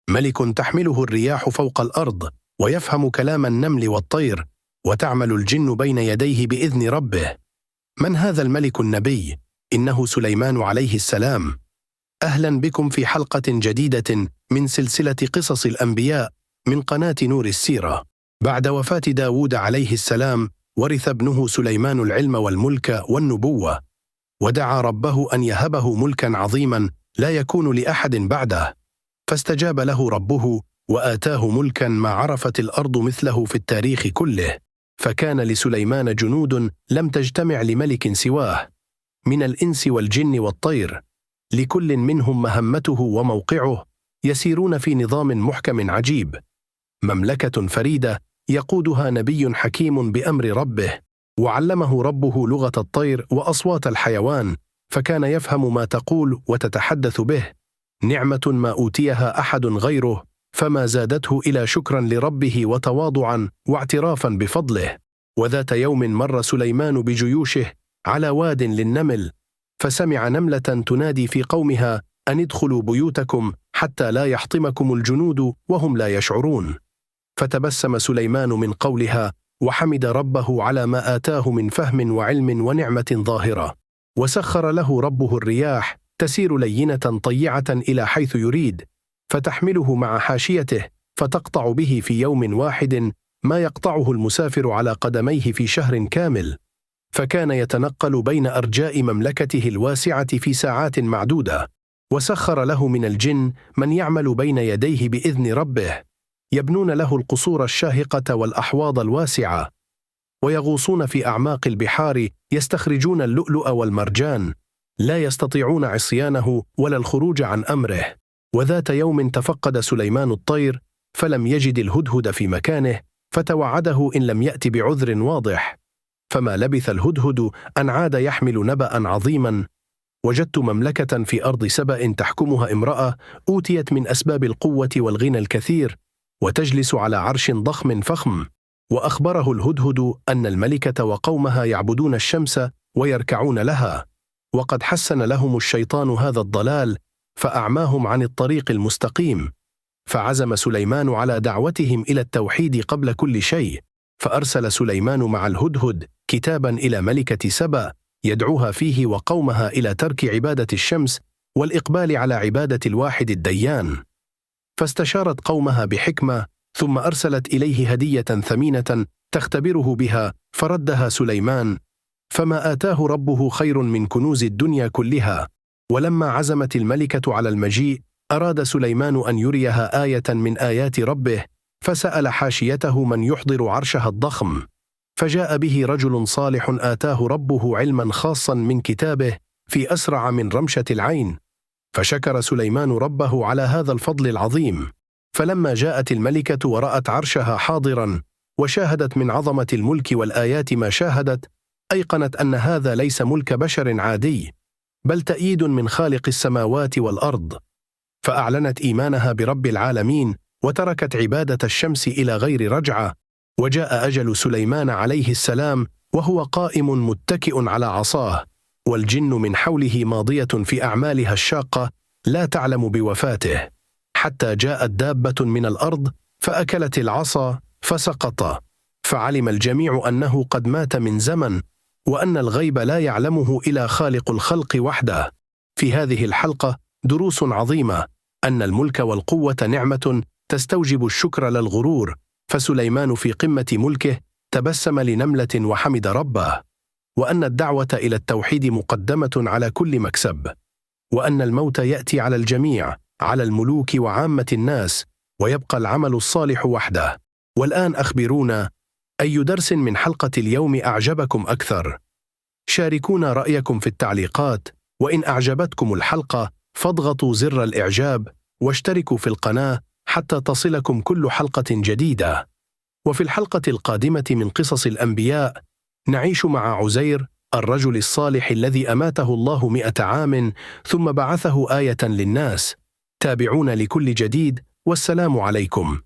ملك تحمله الرياح فوق الأرض، ويفهم كلام النمل والطير، وتعمل الجن بين يديه بإذن ربه. من هذا الملك النبي؟ إنه سليمان عليه السلام. أهلا بكم في حلقة جديدة من سلسلة قصص الأنبياء من قناة نور السيرة. بعد وفاة داود عليه السلام، ورث ابنه سليمان العلم والملك والنبوة، ودعا ربه أن يهبه ملكا عظيما لا يكون لأحد بعده، فاستجاب له ربه وآتاه ملكا ما عرفت الأرض مثله في التاريخ كله. فكان لسليمان جنود لم تجتمع لملك سواه، من الإنس والجن والطير، لكل منهم مهمته وموقعه، يسيرون في نظام محكم عجيب. مملكة فريدة يقودها نبي حكيم بأمر ربه، وعلمه ربه لغة الطير وأصوات الحيوان، فكان يفهم ما تقول وتتحدث به. نعمة ما أوتيها أحد غيره، فما زادته إلى شكرا لربه وتواضعا واعترافا بفضله. وذات يوم مر سليمان بجيوشه على واد للنمل، فسمع نملة تنادي في قومها أن ادخلوا بيوتكم حتى لا يحطمكم الجنود وهم لا يشعرون. فتبسم سليمان من قولها، وحمد ربه على ما آتاه من فهم وعلم ونعمة ظاهرة. وسخر له ربه الرياح تسير لينة طيعة إلى حيث يريد، فتحمله مع حاشيته، فتقطع به في يوم واحد ما يقطعه المسافر على قدميه في شهر كامل. فكان يتنقل بين أرجاء مملكته الواسعة في ساعات معدودة. وسخر له من الجن من يعمل بين يديه بإذن ربه، يبنون له القصور الشاهقة والأحواض الواسعة، ويغوصون في أعماق البحار يستخرجون اللؤلؤ والمرجان، لا يستطيعون عصيانه ولا الخروج عن أمره. وذات يوم تفقد سليمان الطير، فلم يجد الهدهد في مكانه، فتوعده إن لم يأت بعذر واضح. فما لبث الهدهد أن عاد يحمل نبأ عظيما. وجدت مملكة في أرض سبأ تحكمها امرأة أوتيت من أسباب القوة والغنى الكثير، وتجلس على عرش ضخم فخم. وأخبره الهدهد أن الملكة وقومها يعبدون الشمس ويركعون لها، وقد حسن لهم الشيطان هذا الضلال، فأعماهم عن الطريق المستقيم. فعزم سليمان على دعوتهم إلى التوحيد قبل كل شيء، فأرسل سليمان مع الهدهد كتابا إلى ملكة سبأ يدعوها فيه وقومها إلى ترك عبادة الشمس والإقبال على عبادة الواحد الديان. فاستشارت قومها بحكمة، ثم أرسلت إليه هدية ثمينة تختبره بها، فردها سليمان، فما آتاه ربه خير من كنوز الدنيا كلها. ولما عزمت الملكة على المجيء، أراد سليمان أن يريها آية من آيات ربه، فسأل حاشيته من يحضر عرشها الضخم، فجاء به رجل صالح آتاه ربه علما خاصا من كتابه في أسرع من رمشة العين. فشكر سليمان ربه على هذا الفضل العظيم. فلما جاءت الملكة ورأت عرشها حاضرا، وشاهدت من عظمة الملك والآيات ما شاهدت، أيقنت أن هذا ليس ملك بشر عادي، بل تأييد من خالق السماوات والأرض. فأعلنت إيمانها برب العالمين، وتركت عبادة الشمس إلى غير رجعة. وجاء أجل سليمان عليه السلام وهو قائم متكئ على عصاه، والجن من حوله ماضية في أعمالها الشاقة لا تعلم بوفاته، حتى جاءت دابة من الأرض فأكلت العصا فسقط. فعلم الجميع أنه قد مات من زمن، وأن الغيب لا يعلمه إلا خالق الخلق وحده. في هذه الحلقة دروس عظيمة: أن الملك والقوة نعمة تستوجب الشكر لا الغرور، فسليمان في قمة ملكه تبسم لنملة وحمد ربه، وأن الدعوة إلى التوحيد مقدمة على كل مكسب، وأن الموت يأتي على الجميع، على الملوك وعامة الناس، ويبقى العمل الصالح وحده. والآن أخبرونا، أي درس من حلقة اليوم أعجبكم أكثر؟ شاركونا رأيكم في التعليقات، وإن أعجبتكم الحلقة فاضغطوا زر الإعجاب واشتركوا في القناة حتى تصلكم كل حلقة جديدة. وفي الحلقة القادمة من قصص الأنبياء نعيش مع عزير الرجل الصالح الذي أماته الله 100 عام ثم بعثه آية للناس. تابعونا لكل جديد، والسلام عليكم.